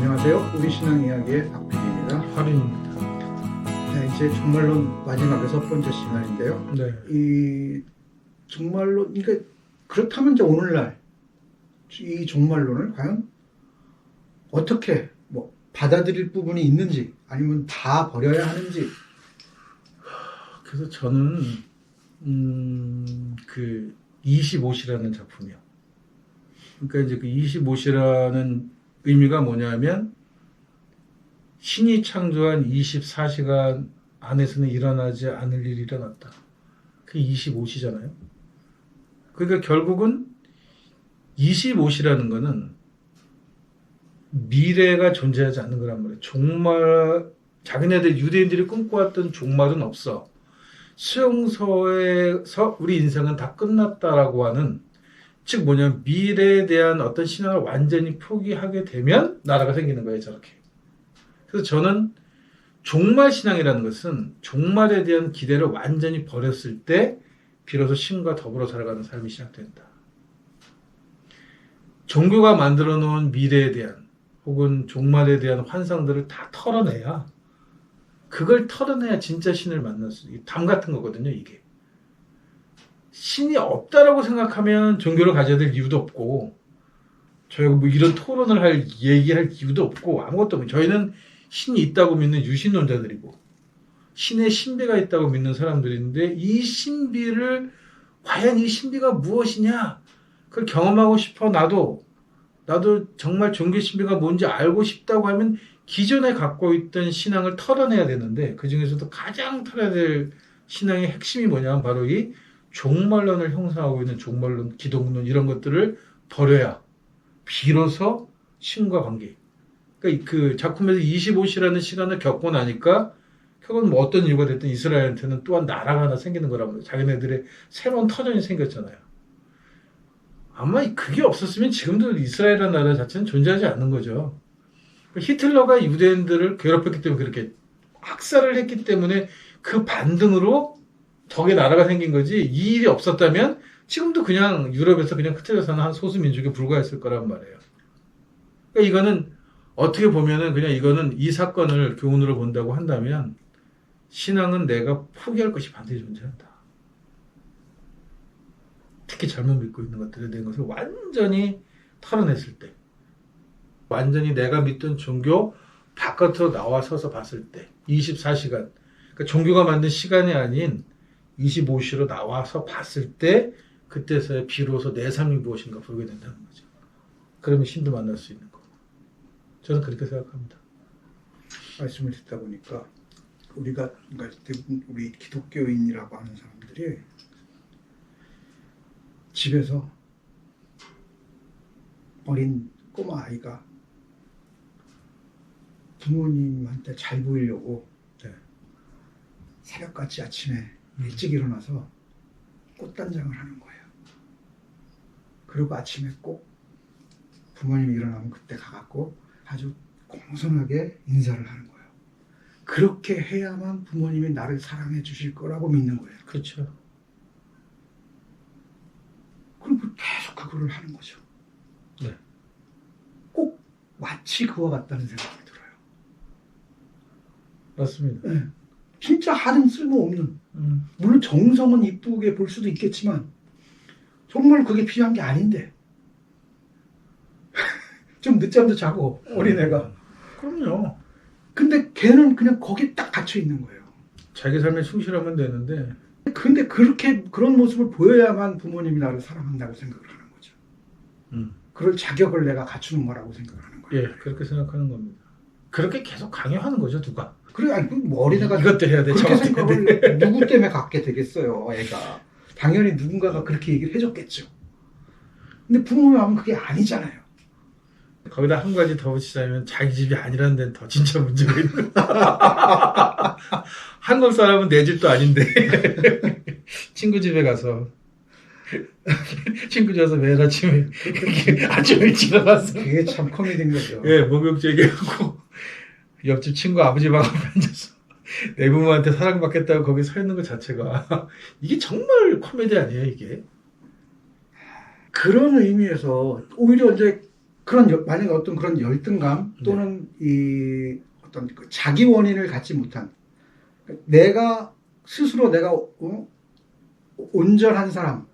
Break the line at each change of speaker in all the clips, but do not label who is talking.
안녕하세요. 우리 신앙 이야기의 박PD입니다.
할인입니다.
자, 이제 종말론 마지막 6번째 시간인데요.
네.
이 종말론, 그러니까 그렇다면 이제 오늘날 이 종말론을 과연 어떻게 받아들일 부분이 있는지 아니면 다 버려야 하는지.
그래서 저는 그 25시라는 작품이요. 그러니까 이제 그 25시라는 의미가 뭐냐면 신이 창조한 24시간 안에서는 일어나지 않을 일이 일어났다. 그게 25시잖아요. 그러니까 결국은 25시라는 거는 미래가 존재하지 않는 거란 말이에요. 종말, 자기네들 유대인들이 꿈꿔왔던 종말은 없어. 수용소에서 우리 인생은 다 끝났다라고 하는, 즉 뭐냐면 미래에 대한 어떤 신앙을 완전히 포기하게 되면 나라가 생기는 거예요, 저렇게. 그래서 저는 종말 신앙이라는 것은 종말에 대한 기대를 완전히 버렸을 때 비로소 신과 더불어 살아가는 삶이 시작된다. 종교가 만들어 놓은 미래에 대한 혹은 종말에 대한 환상들을 다 털어내야, 그걸 털어내야 진짜 신을 만날 수 있어요. 담 같은 거거든요, 이게. 신이 없다라고 생각하면 종교를 가져야 될 이유도 없고, 저희가 뭐 이런 토론을 얘기할 이유도 없고, 아무것도 없고, 저희는 신이 있다고 믿는 유신론자들이고, 신의 신비가 있다고 믿는 사람들인데, 이 신비를, 과연 이 신비가 무엇이냐? 그걸 경험하고 싶어, 나도 정말 종교 신비가 뭔지 알고 싶다고 하면 기존에 갖고 있던 신앙을 털어내야 되는데, 그 중에서도 가장 털어야 될 신앙의 핵심이 뭐냐면 바로 이 종말론을 형성하고 있는 종말론, 기독론 이런 것들을 버려야 비로소 신과 관계. 그러니까 그 작품에서 25시라는 시간을 겪고 나니까 결국은 뭐 어떤 이유가 됐든 이스라엘한테는 또한 나라가 하나 생기는 거란 말이에요. 자기네들의 새로운 터전이 생겼잖아요. 아마 그게 없었으면 지금도 이스라엘이라는 나라 자체는 존재하지 않는 거죠. 히틀러가 유대인들을 괴롭혔기 때문에, 그렇게 학살을 했기 때문에 그 반등으로 덕의 나라가 생긴 거지, 이 일이 없었다면 지금도 그냥 유럽에서 그냥 흩어져 사는 한 소수 민족에 불과했을 거란 말이에요. 그러니까 이거는 어떻게 보면은 그냥 이거는 이 사건을 교훈으로 본다고 한다면 신앙은 내가 포기할 것이 반드시 존재한다. 특히 잘못 믿고 있는 것들에 대한 것을 완전히 털어냈을 때, 완전히 내가 믿던 종교 바깥으로 나와서서 봤을 때 24시간, 그러니까 종교가 만든 시간이 아닌 25시로 나와서 봤을 때 그때서야 비로소 내 삶이 무엇인가 보게 된다는 거죠. 그러면 신도 만날 수 있는 거고. 저는 그렇게 생각합니다.
말씀을 듣다 보니까 우리가, 그러니까 대부분 우리 기독교인이라고 하는 사람들이 집에서 어린 꼬마 아이가 부모님한테 잘 보이려고 새벽같이 아침에 일찍 일어나서 꽃단장을 하는 거예요. 그리고 아침에 꼭 부모님이 일어나면 그때 가갖고 아주 공손하게 인사를 하는 거예요. 그렇게 해야만 부모님이 나를 사랑해 주실 거라고 믿는 거예요.
그렇죠.
그리고 계속 그거를 하는 거죠.
네.
꼭 마치 그와 같다는 생각이 들어요.
맞습니다.
네. 진짜 하등 쓸모없는, 물론 정성은 이쁘게 볼 수도 있겠지만 정말 그게 필요한 게 아닌데 좀 늦잠도 자고 어린애가.
그럼요.
근데 걔는 그냥 거기 딱 갇혀 있는 거예요.
자기 삶에 충실하면 되는데.
근데 그런 모습을 보여야만 부모님이 나를 사랑한다고 생각을 하는 거죠. 그럴 자격을 내가 갖추는 거라고 생각을 하는 거예요.
예, 그렇게 생각하는 겁니다. 그렇게 계속 강요하는 거죠, 누가.
그래, 아니, 어린애가
이것도 해야 돼,
그렇게
저것도 해야 돼.
생각을 누구 때문에 갖게 되겠어요, 애가. 당연히 누군가가 그렇게 얘기를 해줬겠죠. 근데 부모님 하면 그게 아니잖아요.
거기다 한 가지 더 붙이자면 자기 집이 아니라는 데는 더 진짜 문제가 있는 거야. 한국 사람은 내 집도 아닌데 친구 집에 가서 친구 집 와서 매일 아침에 아침 일찍 일어나서
그게 참 코미디인 거죠.
예, 목욕 제기하고 옆집 친구 아버지 방 앞에 앉아서 내 부모한테 사랑받겠다고 거기 서 있는 것 자체가 이게 정말 코미디 아니에요, 이게?
그런 의미에서 오히려 이제 만약에 어떤 그런 열등감 또는 이 어떤 그 자기 원인을 갖지 못한 내가 스스로 내가 온전한 사람,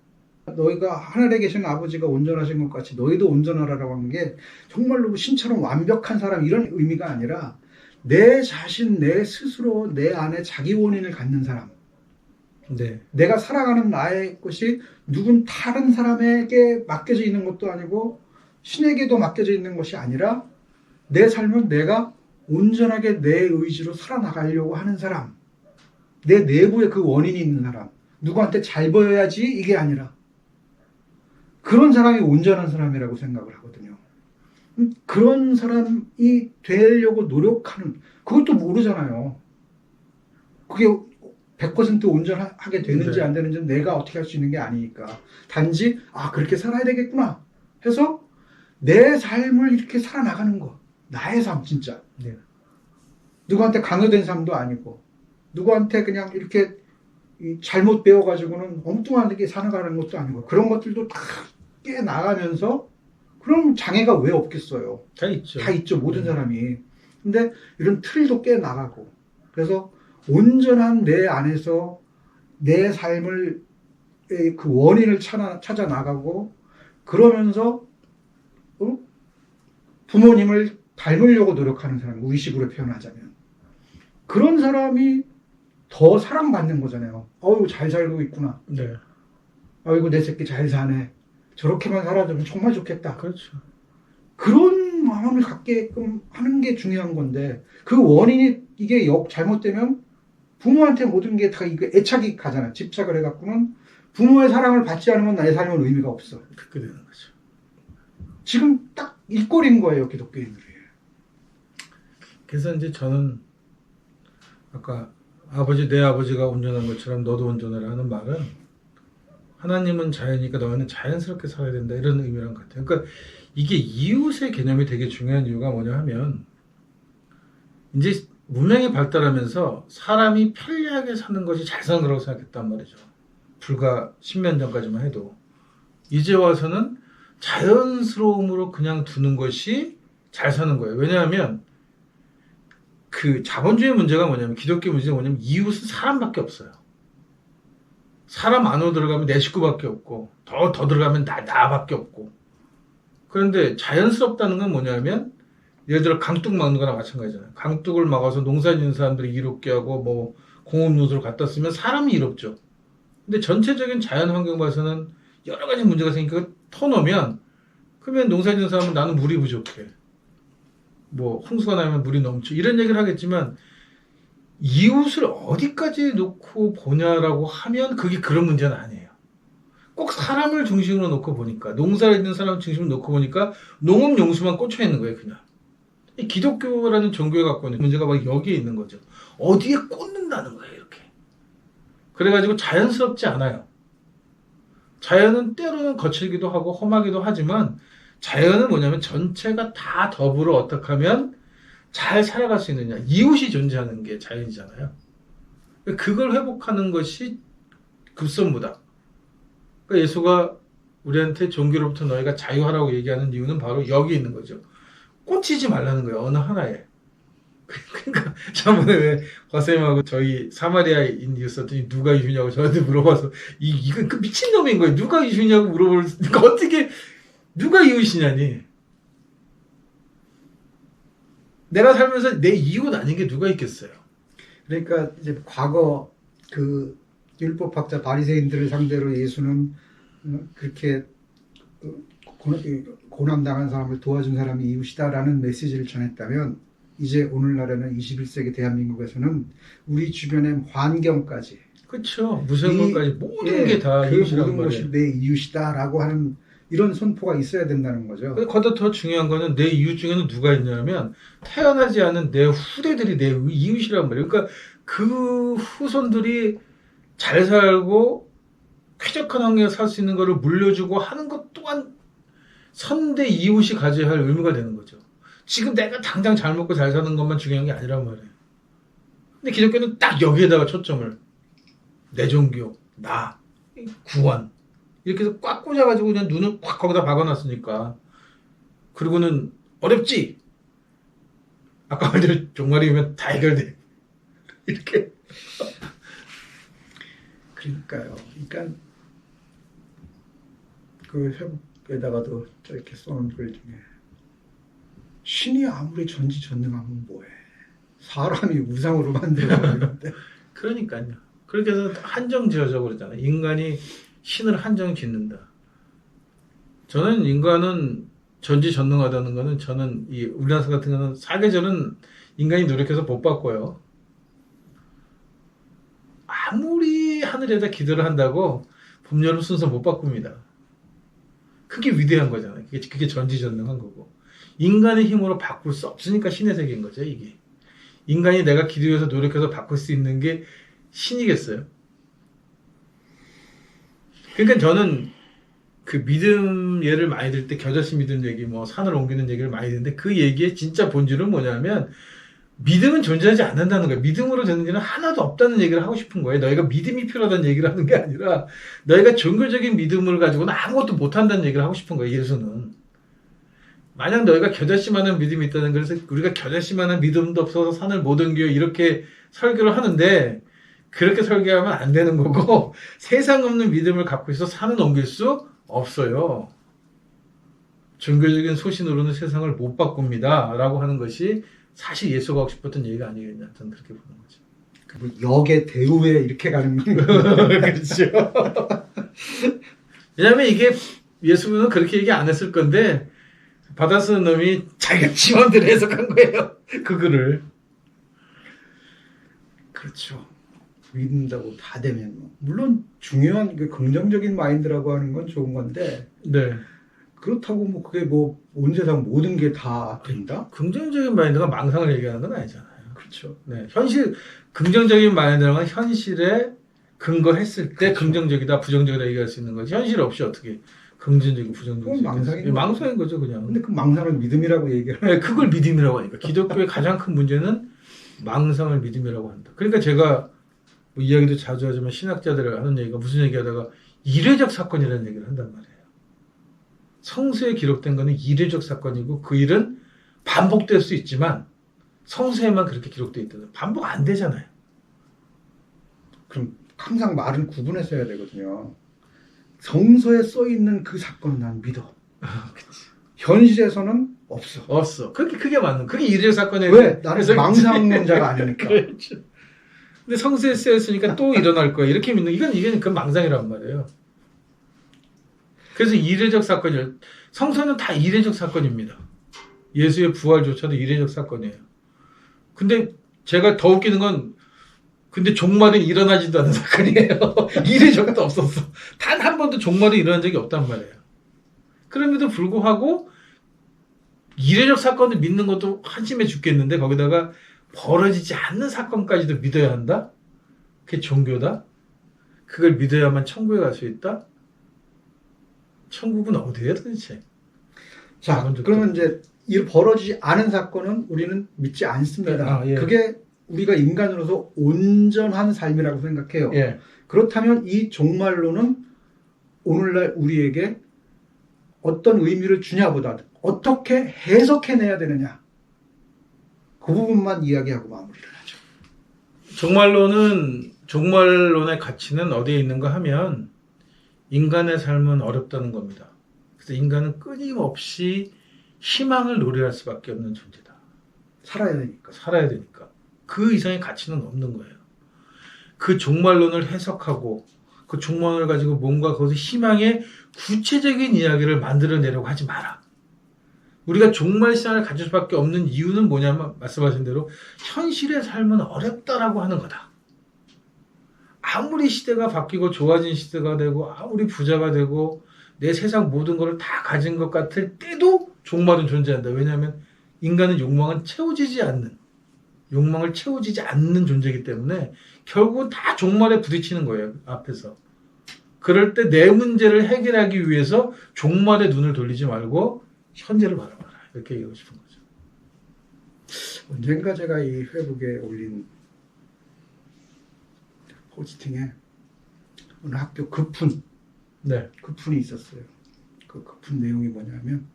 너희가 하늘에 계신 아버지가 온전하신 것 같이 너희도 온전하라고 하는 게 정말로 신처럼 완벽한 사람 이런 의미가 아니라 내 자신, 내 스스로 내 안에 자기 원인을 갖는 사람.
네.
내가 살아가는 나의 것이 누군 다른 사람에게 맡겨져 있는 것도 아니고 신에게도 맡겨져 있는 것이 아니라 내 삶은 내가 온전하게 내 의지로 살아나가려고 하는 사람. 내 내부에 그 원인이 있는 사람. 누구한테 잘 보여야지 이게 아니라 그런 사람이 온전한 사람이라고 생각을 하거든요. 그런 사람이 되려고 노력하는 그것도 모르잖아요. 그게 100% 온전하게 되는지
네.
안 되는지는 내가 어떻게 할 수 있는 게 아니니까 단지 그렇게 살아야 되겠구나 해서 내 삶을 이렇게 살아나가는 거. 나의 삶 진짜.
네.
누구한테 강요된 삶도 아니고 누구한테 그냥 이렇게 잘못 배워가지고는 엉뚱하게 살아가는 것도 아니고 그런 것들도 다 깨나가면서 그럼 장애가 왜 없겠어요.
다 있죠.
다 있죠. 모든 사람이. 근데 이런 틀도 깨나가고 그래서 온전한 내 안에서 내 삶을 그 원인을 찾아 나가고 그러면서 부모님을 닮으려고 노력하는 사람, 의식으로 표현하자면 그런 사람이 더 사랑받는 거잖아요. 어우 잘 살고 있구나.
네.
아이고 내 새끼 잘 사네. 저렇게만 살아주면 정말 좋겠다.
그렇죠.
그런 마음을 갖게끔 하는 게 중요한 건데 그 원인이 이게 잘못되면 부모한테 모든 게 다 이거 애착이 가잖아. 집착을 해갖고는 부모의 사랑을 받지 않으면 나의 삶은 의미가 없어.
그렇게 되는 거죠.
지금 딱 일꼴인 거예요, 기독교인들이.
그래서 이제 저는 아까 내 아버지가 온전한 것처럼 너도 온전하라 하는 말은 하나님은 자연이니까 너희는 자연스럽게 살아야 된다 이런 의미랑 같아요. 그러니까 이게 이웃의 개념이 되게 중요한 이유가 뭐냐 하면 이제 문명이 발달하면서 사람이 편리하게 사는 것이 잘 사는 거라고 생각했단 말이죠. 불과 10년 전까지만 해도 이제 와서는 자연스러움으로 그냥 두는 것이 잘 사는 거예요. 왜냐하면 그 자본주의 문제가 뭐냐면 기독교 문제가 뭐냐면 이웃은 사람밖에 없어요. 사람 안으로 들어가면 내 식구밖에 없고 더 들어가면 나밖에 없고 그런데 자연스럽다는 건 뭐냐면 예를 들어 강둑 막는 거나 마찬가지잖아요. 강둑을 막아서 농사 짓는 사람들이 이롭게 하고 뭐 공업노조를 갖다 쓰면 사람이 이롭죠. 근데 전체적인 자연 환경 봐서는 여러 가지 문제가 생기니까 터놓으면 그러면 농사 짓는 사람은 나는 물이 부족해. 뭐 홍수가 나면 물이 넘쳐. 이런 얘기를 하겠지만 이웃을 어디까지 놓고 보냐라고 하면 그게 그런 문제는 아니에요. 꼭 사람을 중심으로 놓고 보니까 농사를 짓는 사람을 중심으로 놓고 보니까 농업 용수만 꽂혀 있는 거예요, 그냥. 이 기독교라는 종교에 갖고 있는 문제가 막 여기에 있는 거죠. 어디에 꽂는다는 거예요, 이렇게. 그래가지고 자연스럽지 않아요. 자연은 때로는 거칠기도 하고 험하기도 하지만 자연은 뭐냐면 전체가 다 더불어 어떻게 하면 잘 살아갈 수 있느냐. 이웃이 존재하는 게 자연이잖아요. 그걸 회복하는 것이 급선무다. 그러니까 예수가 우리한테 종교로부터 너희가 자유하라고 얘기하는 이유는 바로 여기 있는 거죠. 꽂히지 말라는 거예요. 어느 하나에. 그러니까 저번에 왜 과쌤하고 저희 사마리아인 이웃었더니 누가 이웃이냐고 저한테 물어봐서 이건 그 미친놈인 거예요. 누가 이웃이냐고 물어보니까 어떻게 누가 이웃이냐니. 내가 살면서 내 이웃 아닌 게 누가 있겠어요.
그러니까 이제 과거 그 율법학자 바리새인들을 상대로 예수는 그렇게 고난당한 사람을 도와준 사람이 이웃이다라는 메시지를 전했다면 이제 오늘날에는 21세기 대한민국에서는 우리 주변의 환경까지
그렇죠. 무생물까지 모든 게 다
그
이웃이란
모든 것이
말이에요.
내 이웃이다라고 하는 이런 선포가 있어야 된다는 거죠.
거기다 더 중요한 거는 내 이웃 중에는 누가 있냐면 태어나지 않은 내 후대들이 내 이웃이란 말이에요. 그러니까 그 후손들이 잘 살고 쾌적한 환경에서 살 수 있는 거를 물려주고 하는 것 또한 선대 이웃이 가져야 할 의무가 되는 거죠. 지금 내가 당장 잘 먹고 잘 사는 것만 중요한 게 아니란 말이에요. 근데 기독교는 딱 여기에다가 초점을 내 종교, 나, 구원 이렇게 해서 꽉 꽂아가지고 그냥 눈을 꽉 거기다 박아놨으니까 그리고는 어렵지. 아까 말대로 종말이면 다 해결돼. 이렇게.
그러니까요. 그러니까 그 회복에다가도 저렇게 써놓은 글 중에 신이 아무리 전지전능하면 뭐해? 사람이 우상으로 만들어버리는데.
그러니까요. 그렇게 해서 한정 지어져 그러잖아요. 인간이 신을 한정 짓는다. 저는 인간은 전지전능하다는 거는 저는 이 우리나라 같은 거는 사계절은 인간이 노력해서 못 바꿔요. 아무리 하늘에다 기도를 한다고 봄, 여름 순서 못 바꿉니다. 그게 위대한 거잖아요. 그게 전지전능한 거고. 인간의 힘으로 바꿀 수 없으니까 신의 세계인 거죠, 이게. 인간이 내가 기도해서 노력해서 바꿀 수 있는 게 신이겠어요? 그러니까 저는 그 믿음 예를 많이 들 때 겨자씨 믿음 얘기, 뭐 산을 옮기는 얘기를 많이 듣는데 그 얘기의 진짜 본질은 뭐냐면 믿음은 존재하지 않는다는 거예요. 믿음으로 되는 일은 하나도 없다는 얘기를 하고 싶은 거예요. 너희가 믿음이 필요하다는 얘기를 하는 게 아니라 너희가 종교적인 믿음을 가지고는 아무것도 못한다는 얘기를 하고 싶은 거예요. 예수는. 만약 너희가 겨자씨만한 믿음이 있다는 그래서 우리가 겨자씨만한 믿음도 없어서 산을 못 옮겨 이렇게 설교를 하는데 그렇게 설교하면 안 되는 거고 세상 없는 믿음을 갖고 있어 산을 옮길 수 없어요. 종교적인 소신으로는 세상을 못 바꿉니다. 라고 하는 것이 사실 예수가 하고 싶었던 얘기가 아니겠냐. 저는 그렇게 보는 거죠.
뭐 역의 대우에 이렇게 가는 거예요.
그렇죠. 왜냐하면 이게 예수는 그렇게 얘기 안 했을 건데 받아 쓰는 놈이 자기가 지원대로 해석한 거예요. 그 글을.
그렇죠. 믿는다고 다 되면 뭐. 물론 중요한 그 긍정적인 마인드라고 하는 건 좋은 건데
네.
그렇다고 뭐 그게 뭐 온 세상 모든 게 다 된다?
긍정적인 마인드가 망상을 얘기하는 건 아니잖아요.
그렇죠.
네. 긍정적인 마인드라는 건 현실에 근거했을 때
그렇죠.
긍정적이다, 부정적이다 얘기할 수 있는 거지. 현실 없이 어떻게 긍정적이고 부정적이고.
그건 망상인 거죠.
망상인 거죠, 그냥.
근데 그 망상을 믿음이라고 얘기를
네, 그걸 믿음이라고 하니까. 기독교의 가장 큰 문제는 망상을 믿음이라고 한다. 그러니까 제가 뭐 이야기도 자주 하지만 신학자들 하는 얘기가 무슨 얘기하다가 이례적 사건이라는 얘기를 한단 말이에요. 성서에 기록된 거는 이례적 사건이고 그 일은 반복될 수 있지만 성서에만 그렇게 기록되어 있다는 반복 안 되잖아요.
그럼 항상 말은 구분해서 해야 되거든요. 성서에 써 있는 그 사건은 난 믿어. 현실에서는 없어.
없어. 그게 맞는. 그게 이례적 사건에
왜? 나는
해석이지.
망상론자가 아니니까.
그렇죠. 근데 성서에 쓰였으니까 또 일어날 거야. 이렇게 믿는 이게 그 망상이란 말이에요. 그래서 이례적 사건이에요. 성서는 다 이례적 사건입니다. 예수의 부활조차도 이례적 사건이에요. 근데 제가 더 웃기는 건 근데 종말은 일어나지도 않은 사건이에요. 이례적도 없었어. 단 한 번도 종말이 일어난 적이 없단 말이에요. 그럼에도 불구하고 이례적 사건을 믿는 것도 한심해 죽겠는데 거기다가 벌어지지 않는 사건까지도 믿어야 한다? 그게 종교다? 그걸 믿어야만 천국에 갈 수 있다? 천국은 어디에 도대체?
자, 그러면 이제 이 벌어지지 않은 사건은 우리는 믿지 않습니다.
예.
그게 우리가 인간으로서 온전한 삶이라고 생각해요.
예.
그렇다면 이 종말론은 오늘날 우리에게 어떤 의미를 주냐보다 어떻게 해석해내야 되느냐 그 부분만 이야기하고 마무리를 하죠.
종말론의 가치는 어디에 있는가 하면 인간의 삶은 어렵다는 겁니다. 그래서 인간은 끊임없이 희망을 노래할 수밖에 없는 존재다.
살아야 되니까.
살아야 되니까. 그 이상의 가치는 없는 거예요. 그 종말론을 해석하고 그 종말론을 가지고 뭔가 거기서 희망의 구체적인 이야기를 만들어내려고 하지 마라. 우리가 종말 신앙을 가질 수밖에 없는 이유는 뭐냐면 말씀하신 대로 현실의 삶은 어렵다라고 하는 거다. 아무리 시대가 바뀌고 좋아진 시대가 되고 아무리 부자가 되고 내 세상 모든 것을 다 가진 것 같을 때도 종말은 존재한다. 왜냐하면 인간은 욕망을 채워지지 않는 존재이기 때문에 결국은 다 종말에 부딪히는 거예요. 앞에서. 그럴 때 내 문제를 해결하기 위해서 종말에 눈을 돌리지 말고 현재를 바라봐라. 이렇게 얘기하고 싶은 거죠.
언젠가 제가 이 회복에 올린 포스팅에 어느 학교 급훈이 있었어요. 그 급훈 내용이 뭐냐면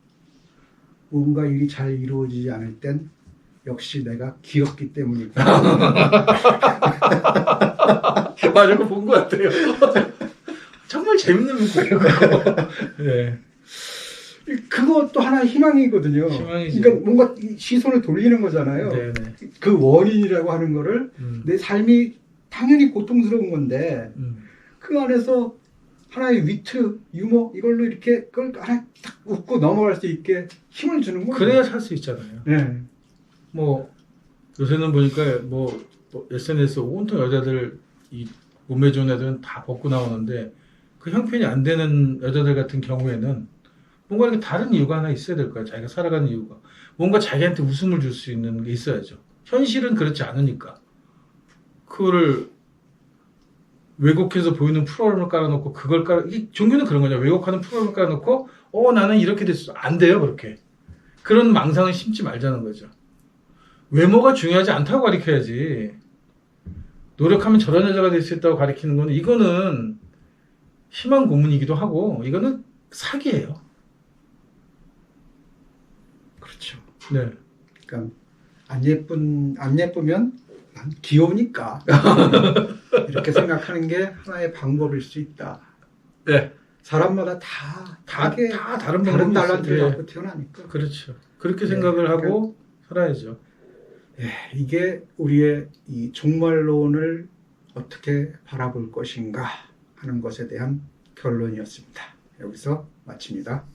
뭔가 일이 잘 이루어지지 않을 땐 역시 내가 기었기 때문이고
맞아, 그거 본 것 같아요. 정말 재밌는 문구예요, 그거. 네.
그것도 하나의 희망이거든요.
희망이죠.
그러니까 뭔가 이 시선을 돌리는 거잖아요.
네네.
그 원인이라고 하는 거를 내 삶이 당연히 고통스러운 건데 그 안에서 하나의 위트, 유머 이걸로 이렇게 그걸 하나 딱 웃고 넘어갈 수 있게 힘을 주는 거예요.
그래야 살 수 있잖아요.
네.
뭐 요새는 보니까 뭐 SNS 온통 여자들 이 몸매 좋은 애들은 다 벗고 나오는데 그 형편이 안 되는 여자들 같은 경우에는 뭔가 이렇게 다른 이유가 하나 있어야 될 거야. 자기가 살아가는 이유가. 뭔가 자기한테 웃음을 줄 수 있는 게 있어야죠. 현실은 그렇지 않으니까. 그거를 왜곡해서 보이는 프로그램을 깔아놓고 이 종교는 그런 거냐. 왜곡하는 프로그램을 깔아놓고 나는 이렇게 됐어. 안 돼요. 그렇게. 그런 망상을 심지 말자는 거죠. 외모가 중요하지 않다고 가르쳐야지. 노력하면 저런 여자가 될 수 있다고 가르치는 거는 이거는 희망 고문이기도 하고 이거는 사기예요.
그렇죠.
네.
그러니까 안 예쁘면 난 귀여우니까 이렇게 생각하는 게 하나의 방법일 수 있다.
네.
사람마다 다
다른
다른
방법이
달란트를
있어요.
갖고 태어나니까.
그렇죠. 그렇게
네,
생각을
그러니까
하고 살아야죠.
이게 우리의 이 종말론을 어떻게 바라볼 것인가 하는 것에 대한 결론이었습니다. 여기서 마칩니다.